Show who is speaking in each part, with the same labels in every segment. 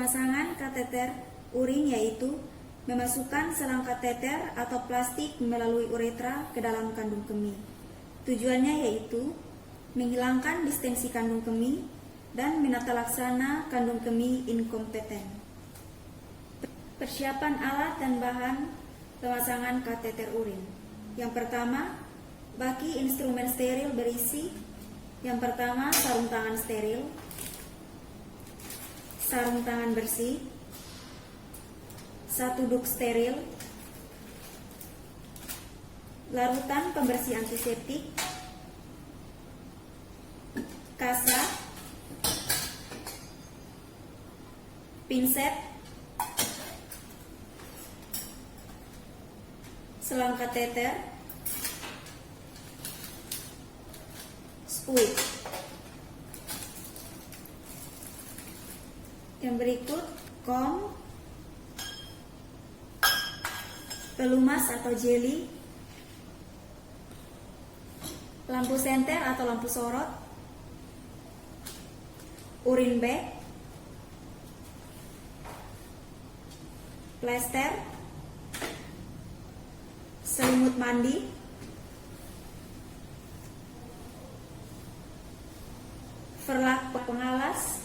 Speaker 1: Pemasangan kateter urin yaitu memasukkan selang kateter atau plastik melalui uretra ke dalam kandung kemih. Tujuannya yaitu menghilangkan distensi kandung kemih dan menata laksana kandung kemih inkompeten. Persiapan alat dan bahan pemasangan kateter urin. Yang pertama, baki instrumen steril berisi yang pertama sarung tangan steril, sarung tangan bersih, 1 duk steril, larutan pembersih antiseptik, kasa, pinset, selang kateter, spuit. Yang berikut, kom, pelumas atau jeli, lampu senter atau lampu sorot, urin bag, plester, selimut mandi, perlak pengalas,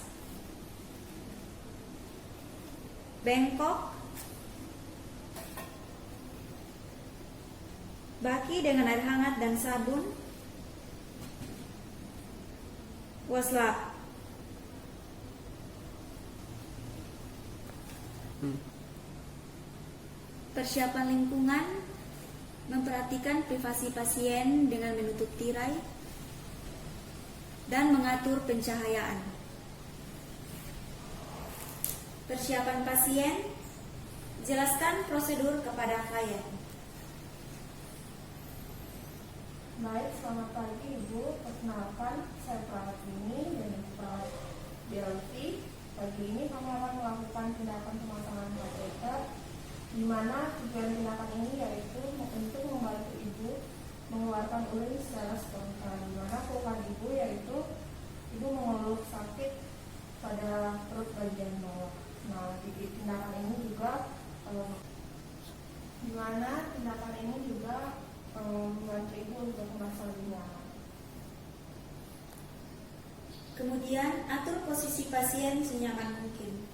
Speaker 1: bengkok, baki dengan air hangat dan sabun, waslap. Persiapan lingkungan, memperhatikan privasi pasien dengan menutup tirai dan mengatur pencahayaan. Persiapan pasien, jelaskan prosedur kepada klien.
Speaker 2: Baik, selamat pagi Ibu. Perkenalkan, saya perawat ini dan perawat biologi. Pagi ini kami akan melakukan tindakan pemasangan kateter, di mana tujuan tindakan ini yaitu untuk membantu Ibu mengeluarkan urin secara spontan. Di mana keluhan Ibu yaitu Ibu mengeluh sakit pada perut bagian bawah. Nah, di tindakan ini juga membantu Ibu untuk merasa lebih nyaman.
Speaker 1: Kemudian, atur posisi pasien senyaman mungkin.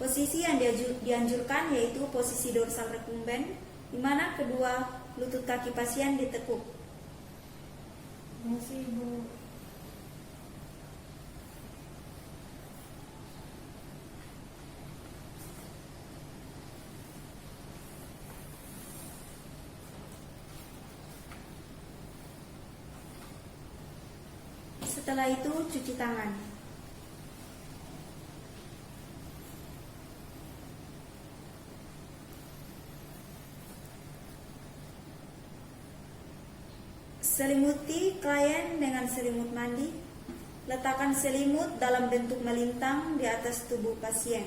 Speaker 1: Posisi yang dianjurkan yaitu posisi dorsal recumbens, di mana kedua lutut kaki pasien ditekuk.
Speaker 2: Permisi Ibu.
Speaker 1: Setelah itu, cuci tangan. Selimuti klien dengan selimut mandi. Letakkan selimut dalam bentuk melintang di atas tubuh pasien.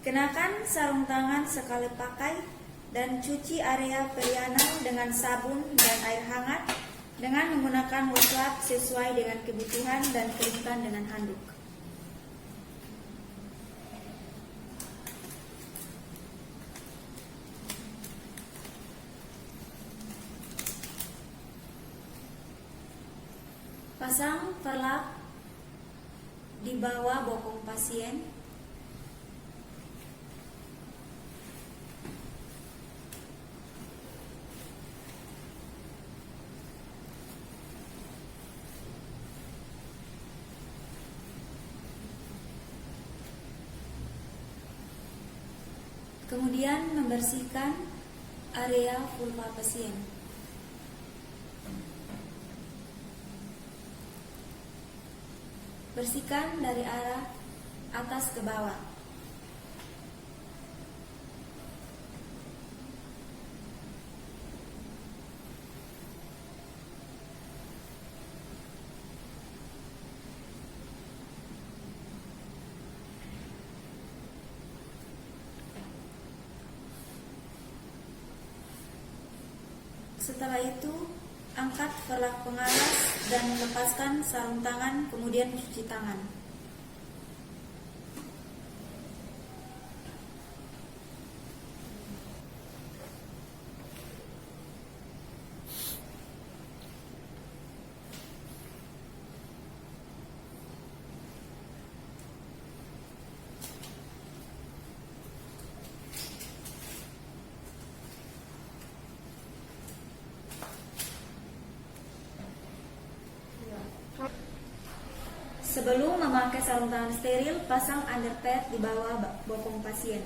Speaker 1: Kenakan sarung tangan sekali pakai dan cuci area perianal dengan sabun dan air hangat dengan menggunakan waslap sesuai dengan kebutuhan dan keringkan dengan handuk. Pasang perlak di bawah bokong pasien. Kemudian membersihkan area vulva pasien. Bersihkan dari arah atas ke bawah. Setelah itu, angkat perlak pengalas dan lepaskan sarung tangan, kemudian cuci tangan. Sebelum memakai sarung tangan steril, pasang underpad di bawah bokong pasien.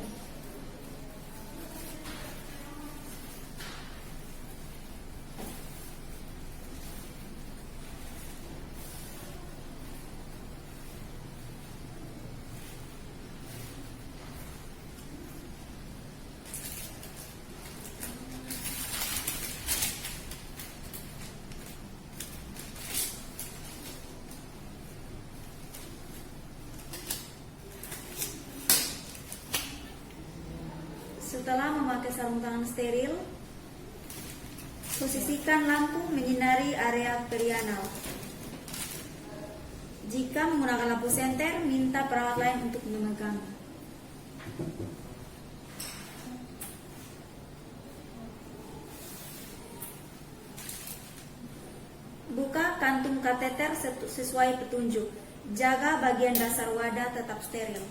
Speaker 1: Setelah memakai sarung tangan steril, posisikan lampu menyinari area perianal. Jika menggunakan lampu senter, minta perawat lain untuk memegang. Buka kantung kateter sesuai petunjuk. Jaga bagian dasar wadah tetap steril.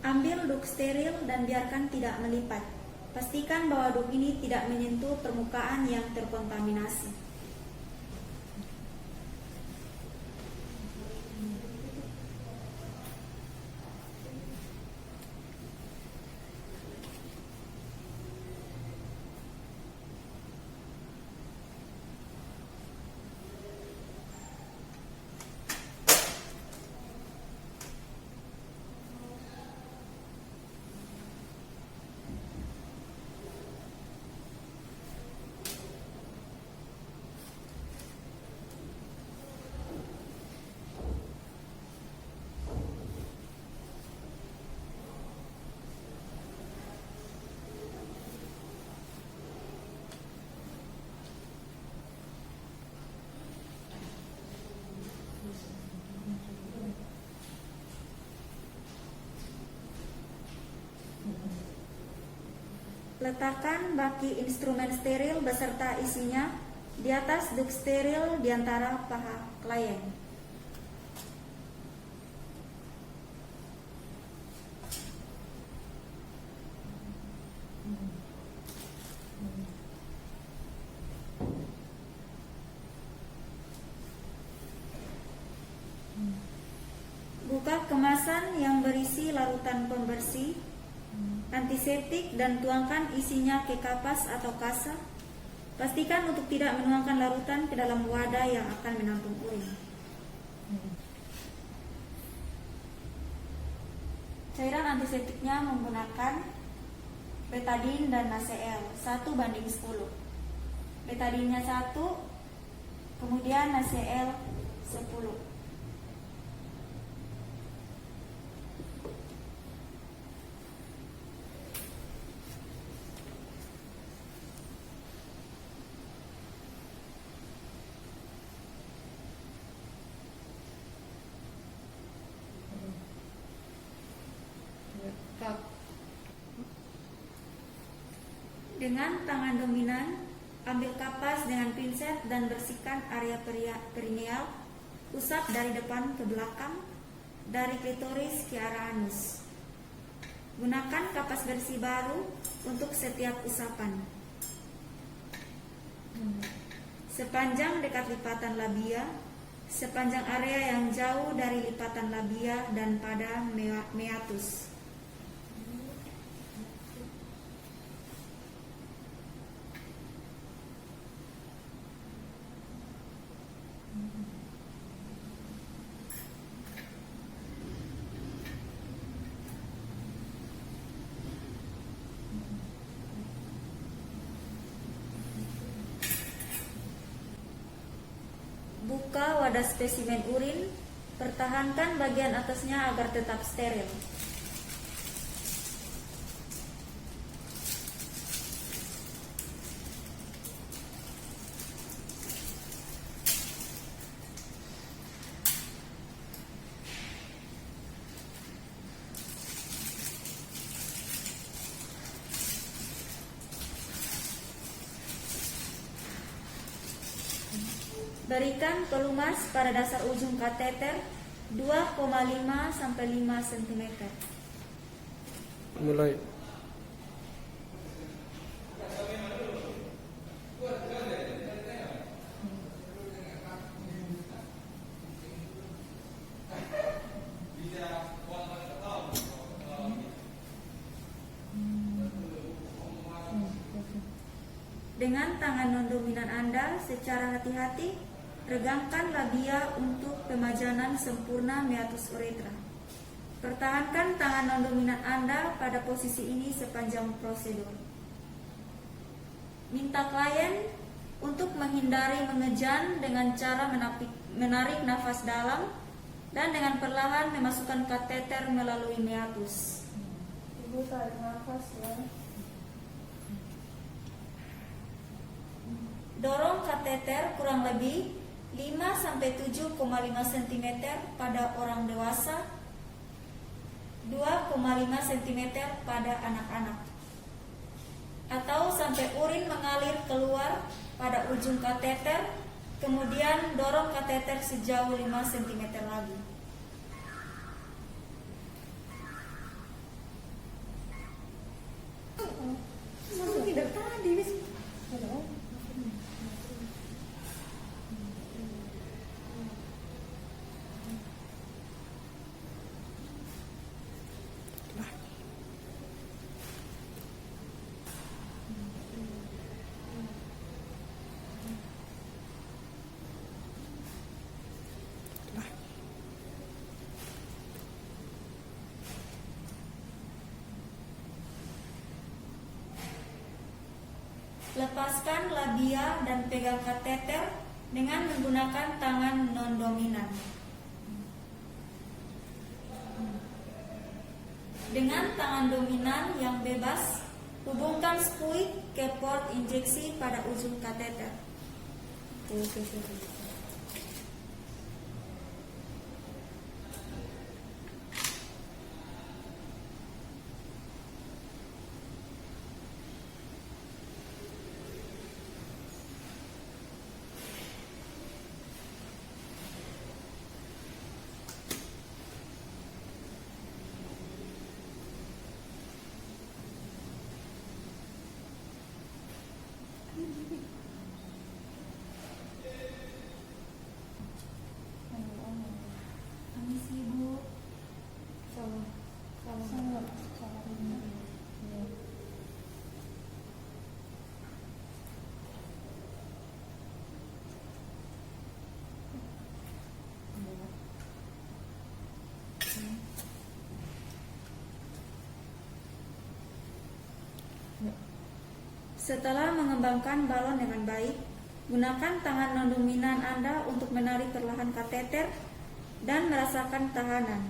Speaker 1: Ambil duk steril dan biarkan tidak melipat. Pastikan bahwa duk ini tidak menyentuh permukaan yang terkontaminasi. Letakkan baki instrumen steril beserta isinya di atas duk steril di antara paha klien. Buka kemasan yang berisi larutan pembersih antiseptik dan tuangkan isinya ke kapas atau kasa. Pastikan untuk tidak menuangkan larutan ke dalam wadah yang akan menampung urin. Cairan antiseptiknya menggunakan betadine dan NaCl 1:10. Betadinnya 1, kemudian NaCl 10. Dengan tangan dominan, ambil kapas dengan pinset dan bersihkan area perineal. Usap dari depan ke belakang, dari klitoris ke arah anus. Gunakan kapas bersih baru untuk setiap usapan. Sepanjang dekat lipatan labia, sepanjang area yang jauh dari lipatan labia dan pada meatus. Buka wadah spesimen urin, pertahankan bagian atasnya agar tetap steril. Berikan pelumas pada dasar ujung kateter 2,5 sampai 5 cm.
Speaker 3: Mulai.
Speaker 1: Dengan tangan non-dominan Anda secara hati-hati, regangkan labia untuk pemajanan sempurna meatus uretra. Pertahankan tangan non-dominan Anda pada posisi ini sepanjang prosedur. Minta klien untuk menghindari mengejan dengan cara menarik nafas dalam dan dengan perlahan memasukkan kateter melalui meatus.
Speaker 2: Ibu tarik nafas ya.
Speaker 1: Dorong kateter kurang lebih 5-7,5 cm pada orang dewasa, 2,5 cm pada anak-anak, atau sampai urin mengalir keluar pada ujung kateter, kemudian dorong kateter sejauh 5 cm lagi. Tidak tadi, lepaskan labia dan pegang kateter dengan menggunakan tangan non-dominan. Dengan tangan dominan yang bebas, hubungkan spuit ke port injeksi pada ujung kateter. Permisi Bu. Setelah mengembangkan balon dengan baik, gunakan tangan non-dominan Anda untuk menarik perlahan kateter dan merasakan tahanan.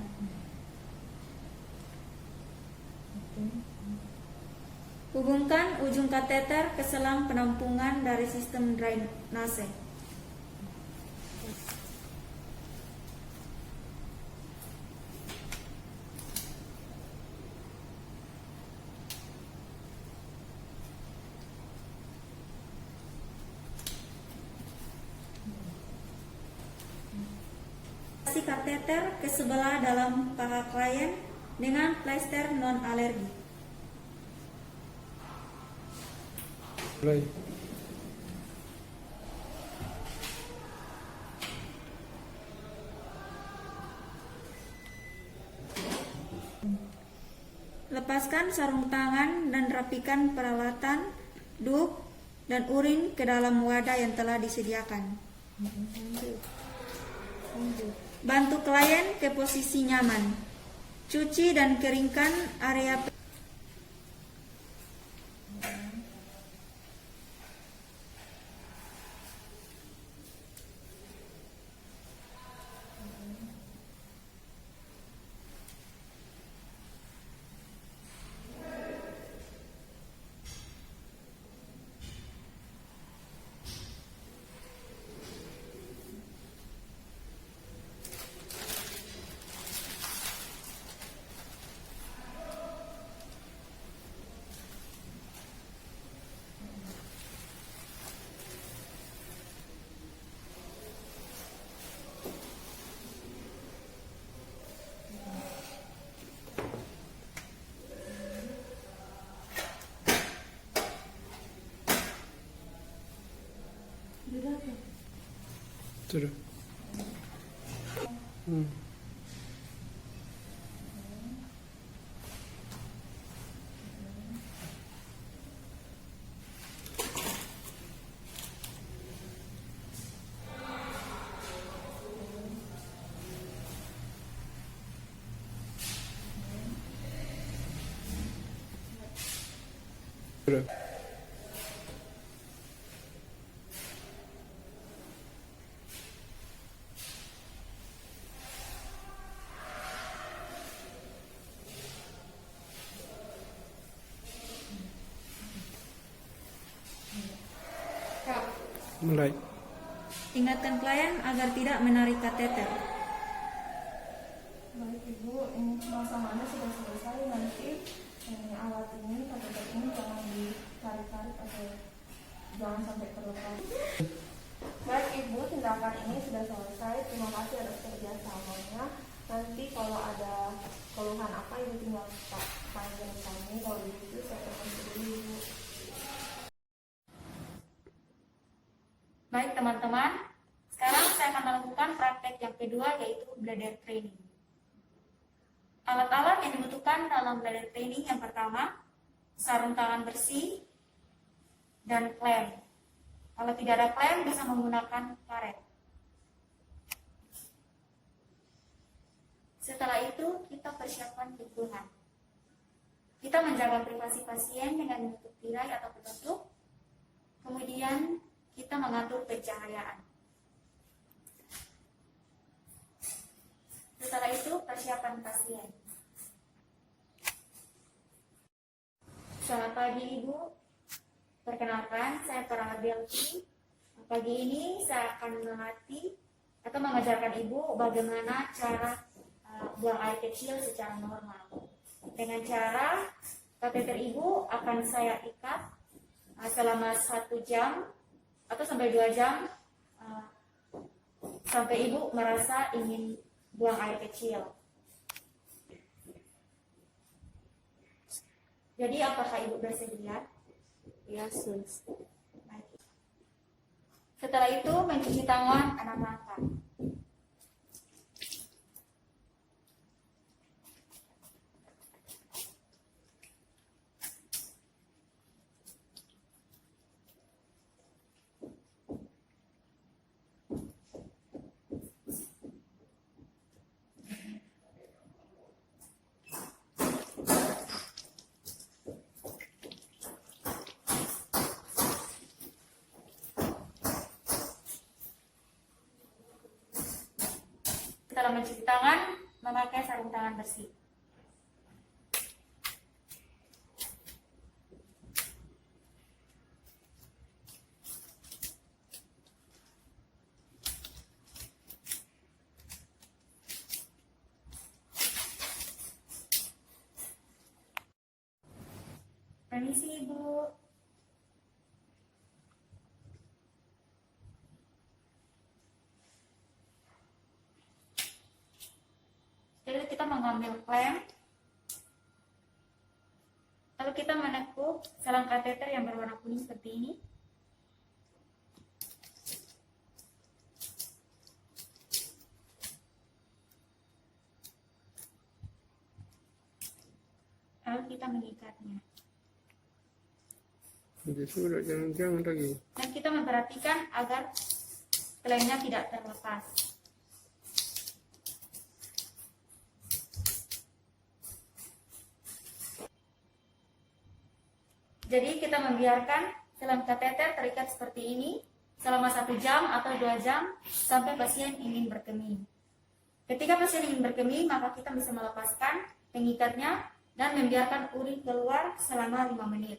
Speaker 1: Hubungkan ujung kateter ke selang penampungan dari sistem drainase. Kateter ke sebelah dalam paha klien dengan plester non alergi.
Speaker 3: Mulai.
Speaker 1: Lepaskan sarung tangan dan rapikan peralatan, duk, dan urin ke dalam wadah yang telah disediakan. Bantu klien ke posisi nyaman. Cuci dan keringkan area
Speaker 3: Sudah. Hmm. Sudah.
Speaker 2: Kak,
Speaker 3: Mulai.
Speaker 1: Ingatkan klien agar tidak menarik kateter.
Speaker 2: baik Ibu, ini pemasangannya sudah selesai. Nanti alat ini, kateter ini jangan ditarik-tarik atau jangan sampai terlepas. Baik Ibu, tindakan ini sudah selesai. Terima kasih atas kerjasamanya. Nanti kalau ada keluhan apa Ibu tinggal panggil kami. Kalau begitu saya permisi dulu Ibu.
Speaker 1: Baik teman-teman, sekarang saya akan melakukan praktek yang kedua, yaitu bladder training. Alat-alat yang dibutuhkan dalam bladder training yang pertama, sarung tangan bersih dan klem. Kalau tidak ada klem, bisa menggunakan karet. Setelah itu, kita persiapkan tubuhan. Kita menjaga privasi pasien dengan menutup tirai atau penutup. Kemudian, kita mengatur pencahayaan. Setelah itu, persiapan pasien. Selamat pagi Ibu. Perkenalkan, saya perawat Delphi. Pagi ini saya akan melatih atau mengajarkan Ibu bagaimana cara buang air kecil secara normal. Dengan cara kateter Ibu akan saya ikat selama 1 jam atau sampai 2 jam sampai Ibu merasa ingin buang air kecil. Jadi apakah Ibu bersedia?
Speaker 2: Ya, sus.
Speaker 1: Baik. Setelah itu mencuci tangan 6 langkah. Setelah mencuci tangan, memakai sarung tangan bersih. Permisi Ibu. Jadi kita mengambil klem, lalu kita menekuk selang kateter yang berwarna kuning seperti ini. Lalu kita mengikatnya.
Speaker 3: Jadi sudah, jangan lagi.
Speaker 1: Dan kita memperhatikan agar klemnya tidak terlepas. Jadi kita membiarkan selang kateter terikat seperti ini selama 1 jam atau 2 jam sampai pasien ingin berkemih. Ketika pasien ingin berkemih, maka kita bisa melepaskan pengikatnya dan membiarkan urin keluar selama 5 menit.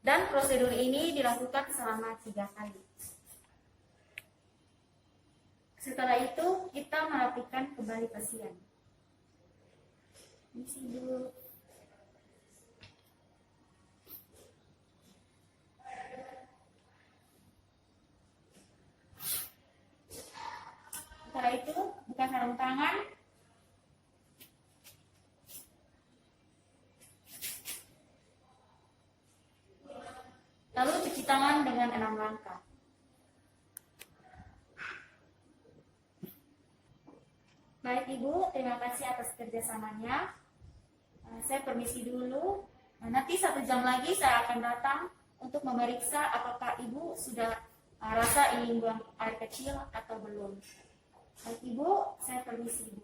Speaker 1: Dan prosedur ini dilakukan selama 3 kali. Setelah itu, kita merapikan kembali pasien. Isi dulu. Setelah itu, buka sarung tangan. Lalu cuci tangan dengan 6 langkah. Baik Ibu, terima kasih atas kerjasamanya. Saya permisi dulu. Nanti 1 jam lagi saya akan datang untuk memeriksa apakah Ibu sudah rasa ingin buang air kecil atau belum. Baik Ibu, saya permisi Ibu.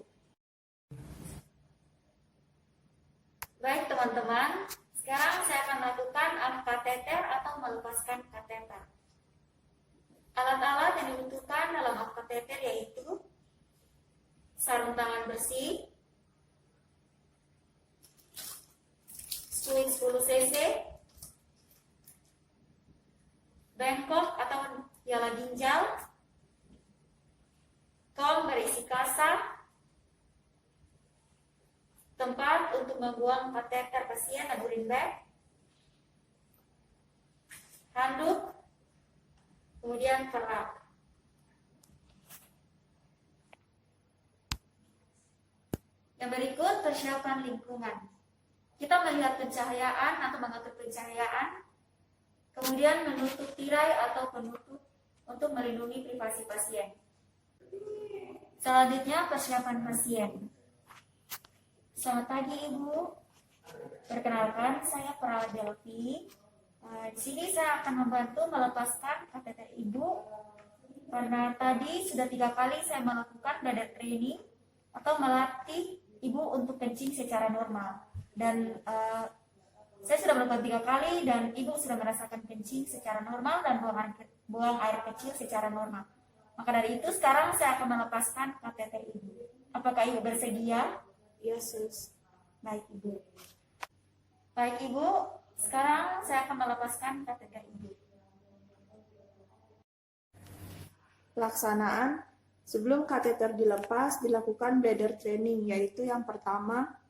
Speaker 1: Baik teman-teman, sekarang saya akan melakukan kateter atau melepaskan kateter. Alat-alat yang dibutuhkan dalam kateter yaitu sarung tangan bersih, suing 10 cc, bengkok atau piala ginjal, tong berisi kasa, tempat untuk membuang kateter pasien dan urin bag, handuk, kemudian perap. Yang berikut persiapan lingkungan. Kita melihat pencahayaan atau mengatur pencahayaan, kemudian menutup tirai atau penutup untuk melindungi privasi pasien. Selanjutnya persiapan pasien. Selamat pagi Ibu. Perkenalkan, saya perawat Delphi. Di sini saya akan membantu melepaskan kateter Ibu karena tadi sudah 3 kali saya melakukan bladder training atau melatih Ibu untuk kencing secara normal. Dan saya sudah melakukan 3 kali dan Ibu sudah merasakan kencing secara normal dan buang air kecil secara normal. Maka dari itu sekarang saya akan melepaskan kateter Ibu. Apakah Ibu bersedia?
Speaker 2: Yes, sus.
Speaker 1: Baik Ibu. Baik Ibu, sekarang saya akan melepaskan kateter Ibu.
Speaker 2: Pelaksanaan. Sebelum kateter dilepas, dilakukan bladder training, yaitu yang pertama,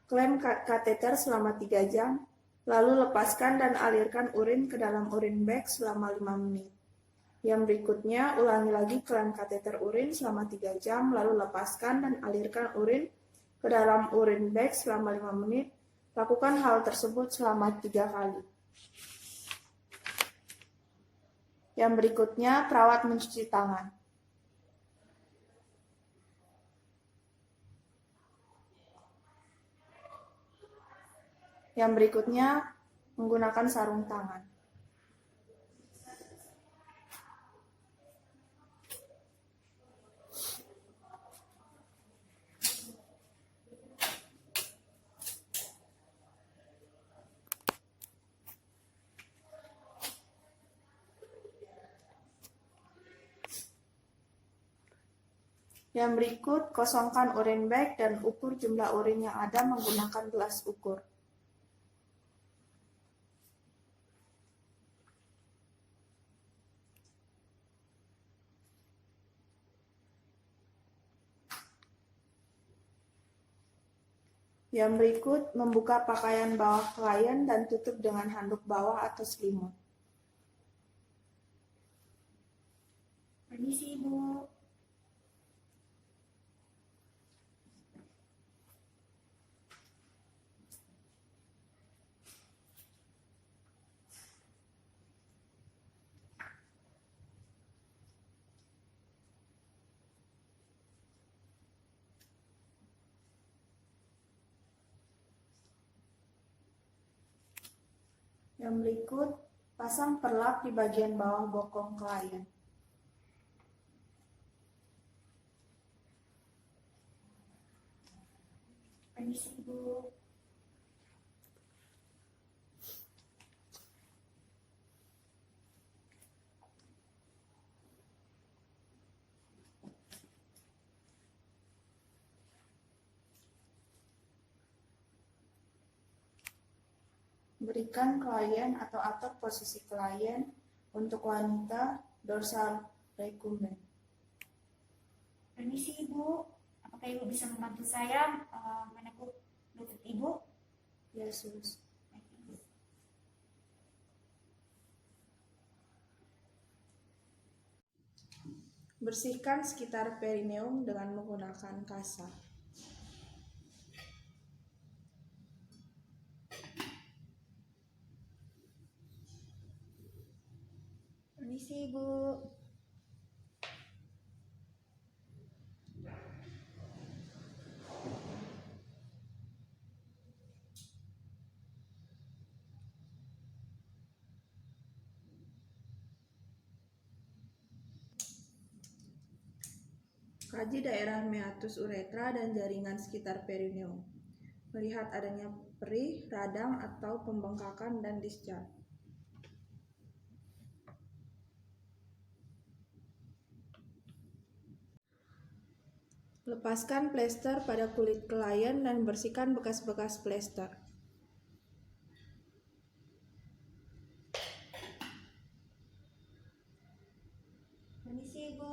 Speaker 2: klem kateter selama 3 jam, lalu lepaskan dan alirkan urin ke dalam urin bag selama 5 menit. Yang berikutnya, ulangi lagi klem kateter urin selama 3 jam, lalu lepaskan dan alirkan urin ke dalam urin bag selama 5 menit. Lakukan hal tersebut selama 3 kali. Yang berikutnya, perawat mencuci tangan. Yang berikutnya, menggunakan sarung tangan. Yang berikut, kosongkan urin bag dan ukur jumlah urin yang ada menggunakan gelas ukur. Yang berikut, membuka pakaian bawah klien dan tutup dengan handuk bawah atau selimut.
Speaker 1: Permisi Ibu.
Speaker 2: Yang berikut, pasang perlap di bagian bawah bokong klien.
Speaker 1: Permisi Ibu.
Speaker 2: Berikan klien atau atur posisi klien. Untuk wanita, dorsal recumbent.
Speaker 1: Permisi Ibu. Apakah Ibu bisa membantu saya menekuk lutut Ibu?
Speaker 2: Yesus.
Speaker 1: Baik, Ibu.
Speaker 2: Bersihkan sekitar perineum dengan menggunakan kasa.
Speaker 1: Permisi Ibu.
Speaker 2: Kaji daerah meatus uretra dan jaringan sekitar perineum. Melihat adanya perih, radang, atau pembengkakan dan discharge. Lepaskan plester pada kulit klien dan bersihkan bekas-bekas plester.
Speaker 1: Permisi Ibu.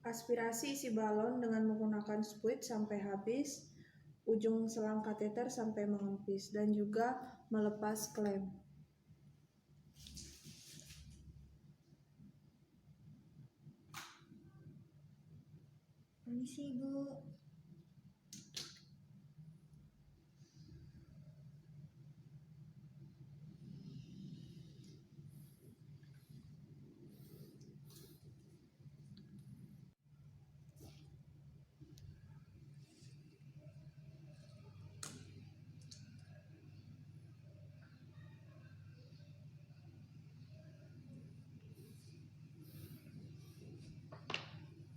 Speaker 2: Aspirasi isi balon dengan menggunakan spuit sampai habis, ujung selang kateter sampai mengempis, dan juga melepas klem.
Speaker 1: Permisi Ibu.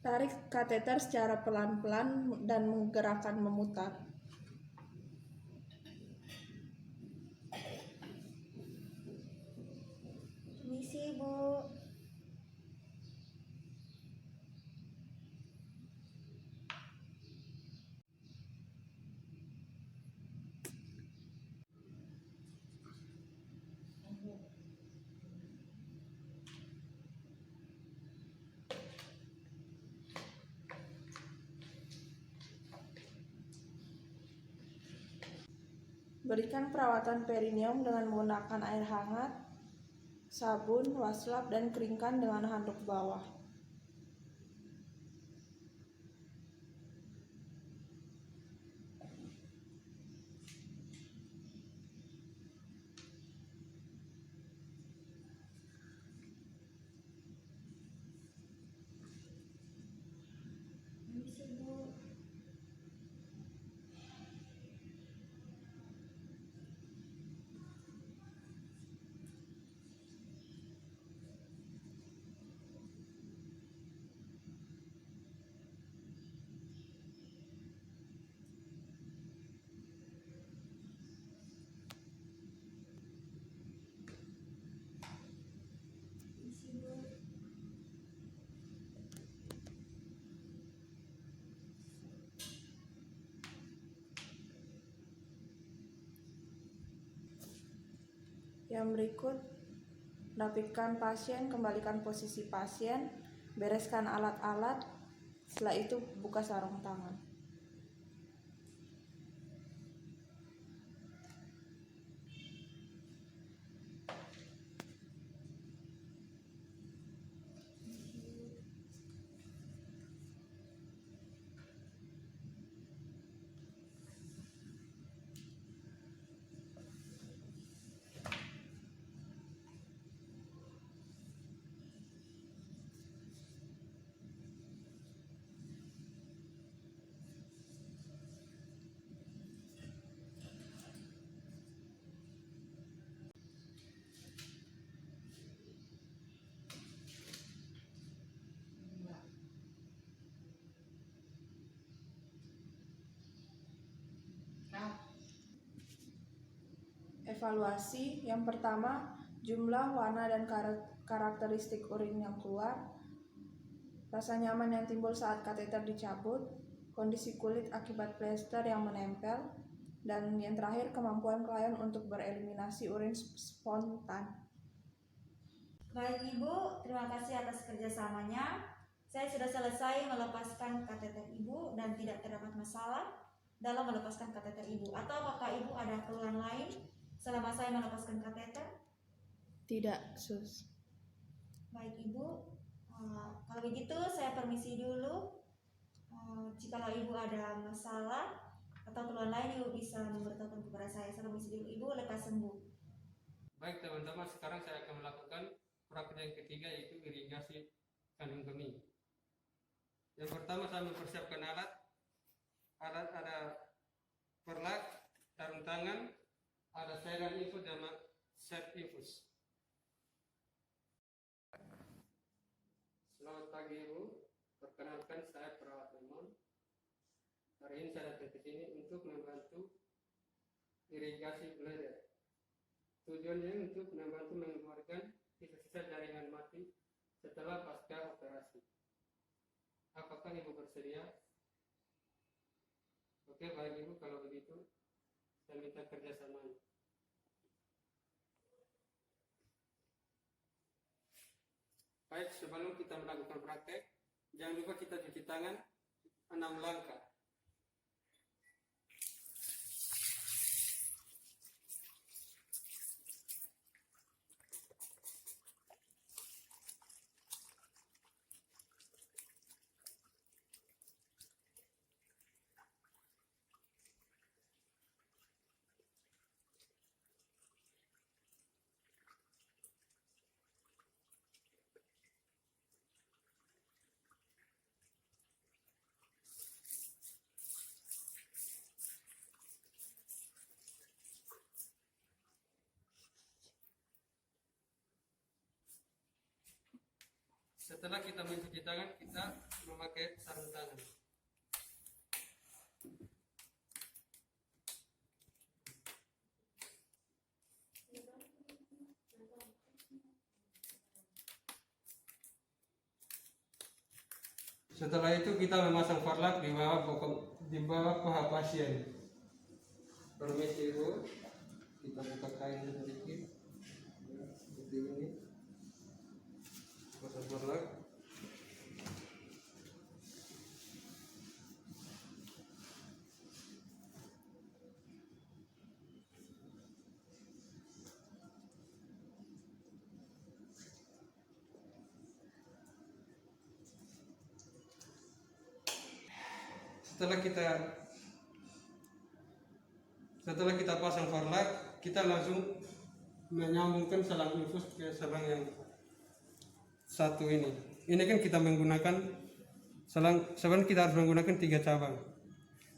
Speaker 2: Tarik kateter secara pelan-pelan dan menggerakkan memutar.
Speaker 1: Permisi Ibu.
Speaker 2: Berikan perawatan perineum dengan menggunakan air hangat, sabun, washcloth, dan keringkan dengan handuk bawah.
Speaker 1: Permisi Ibu. Permisi Ibu.
Speaker 2: Yang berikut, rapidkan pasien, kembalikan posisi pasien, bereskan alat-alat, setelah itu buka sarung tangan. Evaluasi yang pertama, jumlah, warna, dan karakteristik urin yang keluar, rasa nyaman yang timbul saat kateter dicabut, kondisi kulit akibat plester yang menempel, dan yang terakhir, kemampuan klien untuk bereliminasi urin spontan.
Speaker 1: Baik Ibu, terima kasih atas kerjasamanya. Saya sudah selesai melepaskan kateter Ibu dan tidak terdapat masalah dalam melepaskan kateter Ibu. Atau apakah Ibu ada keluhan lain selama saya melepaskan kateter?
Speaker 2: Tidak, Sus.
Speaker 1: Baik Ibu, kalau begitu saya permisi dulu. Jikalau ibu ada masalah atau keluhan lain, ibu bisa memberitahukan kepada saya. Saya permisi dulu, ibu lekas sembuh.
Speaker 3: Baik teman-teman, sekarang saya akan melakukan praktek yang ketiga, yaitu irigasi kandung kemih. Yang pertama saya mempersiapkan alat ada perlak, sarung tangan, ada cairan infus dan set infus. Selamat pagi Ibu, perkenalkan saya perawat Lemon. Hari ini saya datang ke sini untuk membantu irigasi bladder. Tujuannya untuk membantu mengeluarkan sisa-sisa jaringan mati setelah pasca operasi. Apakah Ibu bersedia? Oke, baik Ibu, kalau begitu saya minta kerjasamanya. Baik, sebelum kita melakukan praktek, jangan lupa kita cuci tangan 6 langkah. Setelah kita mencuci tangan, kita memakai sarung tangan. Setelah itu kita memasang farlak di bawah paha pasien. Permisi Ibu, kita buka kain sedikit. Seperti ini. Pasang farlak. Setelah kita pasang farlak, kita langsung menyambungkan selang infus ke selang yang satu ini. Ini kan kita menggunakan selang, sebenarnya kita harus menggunakan 3 cabang.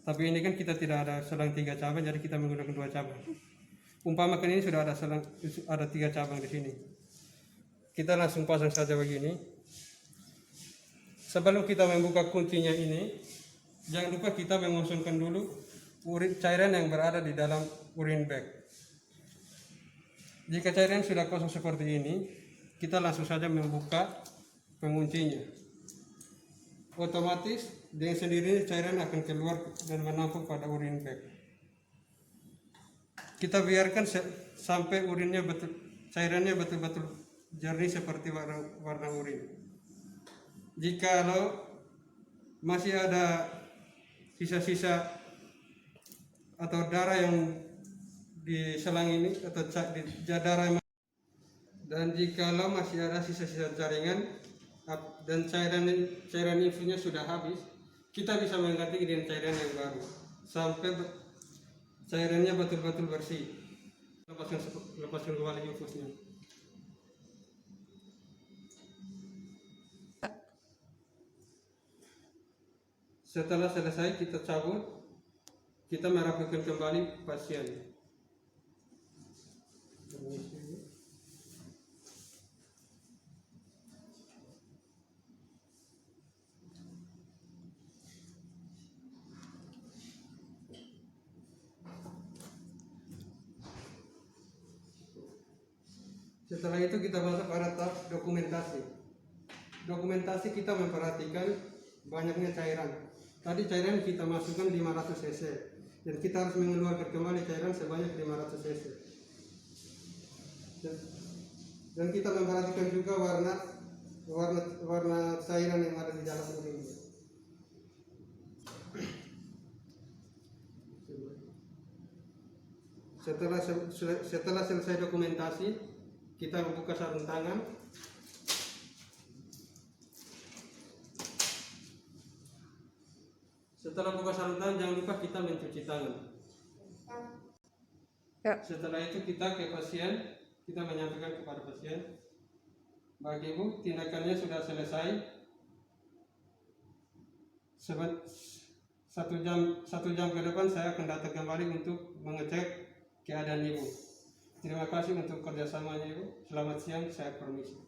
Speaker 3: Tapi ini kan kita tidak ada selang 3 cabang, jadi kita menggunakan 2 cabang. Umpamakan ini sudah ada selang, ada 3 cabang di sini. Kita langsung pasang saja begini. Sebelum kita membuka kuncinya ini, jangan lupa kita mengosongkan dulu cairan yang berada di dalam urine bag. Jika cairan sudah kosong seperti ini, kita langsung saja membuka penguncinya. Otomatis dengan sendirinya cairan akan keluar dan menampung pada urine bag. Kita biarkan sampai urinnya cairannya betul-betul jernih seperti warna urin. Jikalau masih ada sisa-sisa atau darah yang di selang ini atau darah, dan jikalau masih ada sisa-sisa jaringan dan cairan infusnya sudah habis, kita bisa mengganti dengan cairan yang baru sampai cairannya betul-betul bersih. Lepaskan kembali infusnya. Setelah selesai kita cabut, kita merapikan kembali pasien. Setelah itu kita masuk pada tahap dokumentasi. Dokumentasi kita memperhatikan banyaknya cairan. Tadi cairan kita masukkan 500 cc dan kita harus mengeluarkan kembali cairan sebanyak 500 cc. Dan kita memperhatikan juga warna cairan yang ada di dalam urinnya. Setelah selesai dokumentasi, kita membuka sarung tangan. Setelah buka sarung tangan, jangan lupa kita mencuci tangan.
Speaker 4: Ya.
Speaker 3: Setelah itu kita ke pasien, kita menyampaikan kepada pasien, Bapak Ibu, tindakannya sudah selesai. Satu jam ke depan saya akan datang kembali untuk mengecek keadaan Ibu. Terima kasih untuk kerjasamanya Ibu. Selamat siang, saya permisi.